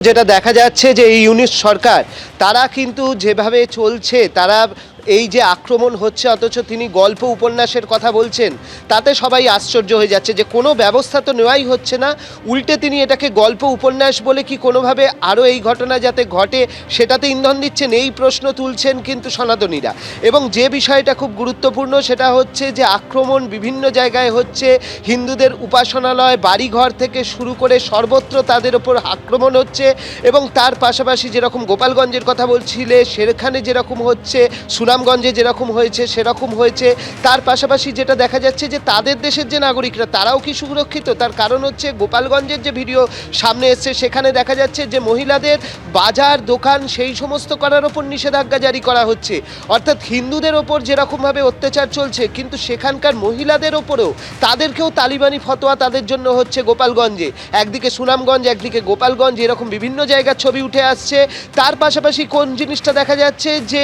যেটা দেখা যাচ্ছে যে এই ইউনিট সরকার তারা কিন্তু যেভাবে চলছে, তারা এই যে আক্রমণ হচ্ছে অথচ তিনি গল্প উপন্যাসের কথা বলছেন, তাতে সবাই আশ্চর্য হয়ে যাচ্ছে যে কোনো ব্যবস্থা তো নেওয়াই হচ্ছে না, উল্টে তিনি এটাকে গল্প উপন্যাস বলে কি কোনোভাবে আরও এই ঘটনা যাতে ঘটে সেটাতে ইন্ধন দিচ্ছেন, এই প্রশ্ন তুলছেন কিন্তু সনাতনীরা। এবং যে বিষয়টা খুব গুরুত্বপূর্ণ সেটা হচ্ছে যে আক্রমণ বিভিন্ন জায়গায় হচ্ছে, হিন্দুদের উপাসনালয় বাড়িঘর থেকে শুরু করে সর্বত্র তাদের ওপর আক্রমণ হচ্ছে। এবং তার পাশাপাশি যেরকম গোপালগঞ্জের কথা বলছিলে সেখানে যেরকম হচ্ছে, সুনামগঞ্জে যেরকম হয়েছে সেরকম হয়েছে। তার পাশাপাশি যেটা দেখা যাচ্ছে যে তাদের দেশের যে নাগরিকরা তারাও কি সুরক্ষিত, তার কারণ হচ্ছে গোপালগঞ্জের যে ভিডিও সামনে এসছে সেখানে দেখা যাচ্ছে যে মহিলাদের বাজার দোকান সেই সমস্ত করার ওপর নিষেধাজ্ঞা জারি করা হচ্ছে। অর্থাৎ হিন্দুদের ওপর যেরকমভাবে অত্যাচার চলছে কিন্তু সেখানকার মহিলাদের ওপরেও তাদেরকেও তালিবানি ফতোয়া তাদের জন্য হচ্ছে গোপালগঞ্জে, একদিকে সুনামগঞ্জ একদিকে গোপালগঞ্জ, এরকম বিভিন্ন জায়গার ছবি উঠে আসছে। তার পাশাপাশি কোন জিনিসটা দেখা যাচ্ছে যে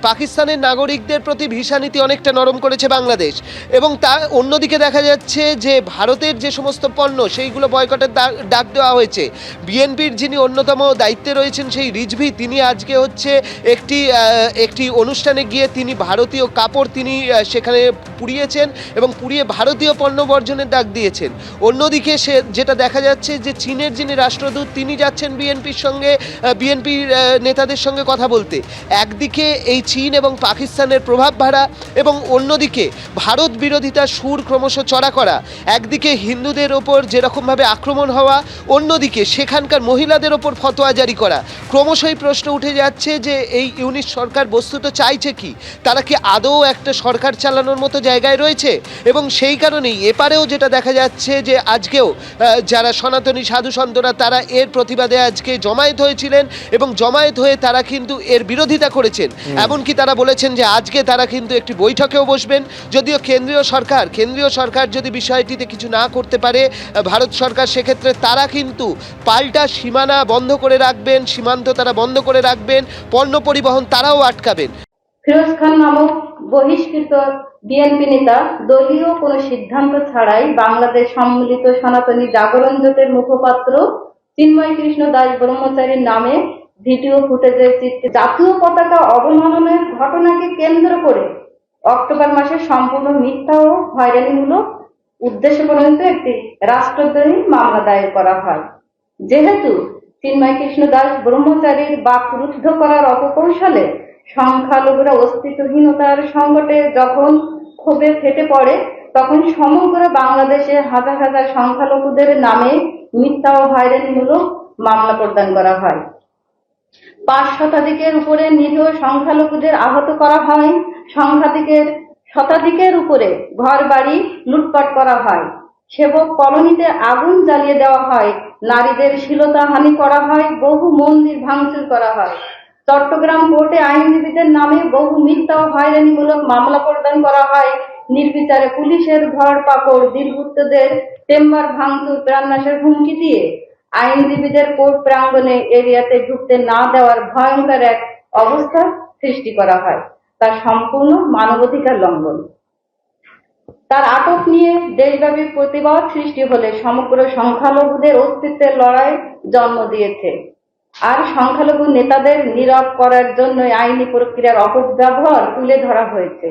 পাকিস্তানের নাগরিকদের প্রতি ভিসা নীতি অনেকটা নরম করেছে বাংলাদেশ, এবং তার অন্যদিকে দেখা যাচ্ছে যে ভারতের যে সমস্ত পণ্য সেইগুলো বয়কটের ডাক দেওয়া হয়েছে। বিএনপির যিনি অন্যতম দায়িত্বে রয়েছেন সেই রিজভী, তিনি আজকে হচ্ছে একটি অনুষ্ঠানে গিয়ে তিনি ভারতীয় কাপড় তিনি সেখানে পুড়িয়েছেন এবং পুড়িয়ে ভারতীয় পণ্য বর্জনের ডাক দিয়েছেন। অন্যদিকে যেটা দেখা যাচ্ছে যে চীনের যিনি রাষ্ট্রদূত তিনি যাচ্ছেন বিএনপির নেতাদের সঙ্গে কথা বলতে। একদিকে এই চীন এবং পাকিস্তানের প্রভাব বাড়া এবং অন্যদিকে ভারত বিরোধিতার সুর ক্রমশ চড়া করা, একদিকে হিন্দুদের ওপর যেরকমভাবে আক্রমণ হওয়া, অন্যদিকে সেখানকার মহিলাদের ওপর ফতোয়া জারি করা। ক্রমশই প্রশ্ন উঠে যাচ্ছে যে এই ইউনিট সরকার বস্তুত চাইছে কি, তারা কি আদৌ একটা সরকার চালানোর মতো জায়গায় রয়েছে? এবং সেই কারণেই এপারেও যেটা দেখা যাচ্ছে যে আজকেও যারা সনাতনী সাধু সন্তরা তারা এর প্রতিবাদে আজকে জমায়েত হয়েছিলেন এবং জমায়েত হয়ে তারা কিন্তু এর বিরোধিতা করেছেন। এমনকি তারা বলেছেন যে আজকে তারা কিন্তু একটি বৈঠকেও বসবেন। যদিও কেন্দ্রীয় সরকার যদি বিষয়টিতে কিছু না করতে পারে ভারত সরকার, সেক্ষেত্রে তারা কিন্তু পাল্টা সীমানা বন্ধ করে রাখবেন, সীমান্ত তারা বন্ধ করে রাখবেন, পণ্য পরিবহন তারাও আটকাবেন। ফিরোজ খান নামক বহিষ্কৃত বিএনপি নেতা দলীয় কোনো সিদ্ধান্ত ছাড়াই বাংলাদেশ সম্মিলিত সনাতনী জাগরণ জোটের মুখপাত্র চিন্ময় কৃষ্ণ দাস ব্রহ্মচারীর নামে ভিডিও ফুটেজের চিত্রে জাতীয় পতাকা অবমাননার ঘটনাকে কেন্দ্র করে অক্টোবর মাসে সম্পূর্ণ মিথ্যা ও হয়রানিমূলক উদ্দেশ্য পর্যন্ত একটি রাষ্ট্রদ্রোহী মামলা দায়ের করা হয়। যেহেতু চিন্ময় কৃষ্ণ দাস ব্রহ্মচারীর বাক রুদ্ধ করার অপকৌশলে সংখ্যালঘুরা অস্তিত্বহীনতার সংকটে যখন ক্ষোভে ফেটে পড়ে, তখন সমগ্র বাংলাদেশে হাজার হাজার সংখ্যালঘুদের নামে মিথ্যা ও হয়রানিমূলক মামলা প্রদান করা হয়। 5 শতাধিকের উপরে নিরীহ সংখ্যালঘুদের আহত করা হয়, শতাধিকের উপরে ঘর বাড়ি লুটপাট করা হয়, সেবক কলোনিতে আগুন জ্বালিয়ে দেওয়া হয়, নারীদের শ্লীলতাহানি করা হয়, বহু মন্দির ভাঙচুর করা হয়। চট্টগ্রাম কোর্টে আইনজীবীদের নামে বহু মিথ্যা ও হয়রানিমূলক মামলা প্রদান করা হয়। নির্বিচারে পুলিশের ধরপাকড়, দুর্বৃত্তদের চেম্বার ভাঙচুর, প্রাণনাশের হুমকি দিয়ে আইনজীবীদের কোর্ট প্রাঙ্গণে এরিয়াতে ঢুকতে না দেওয়ার ভয়ঙ্কর এক অবস্থা সৃষ্টি করা হয়। তার সম্পূর্ণ মানবাধিকার লঙ্ঘন। তার আটক নিয়ে দেশব্যাপী প্রতিবাদ সৃষ্টি হলে সমগ্র সংখ্যালঘুদের অস্তিত্বের লড়াই জন্ম দিয়েছে। আর সংখ্যালঘু নেতাদের নীরব করার জন্য আইনি প্রক্রিয়ার অপব্যবহার তুলে ধরা হয়েছে।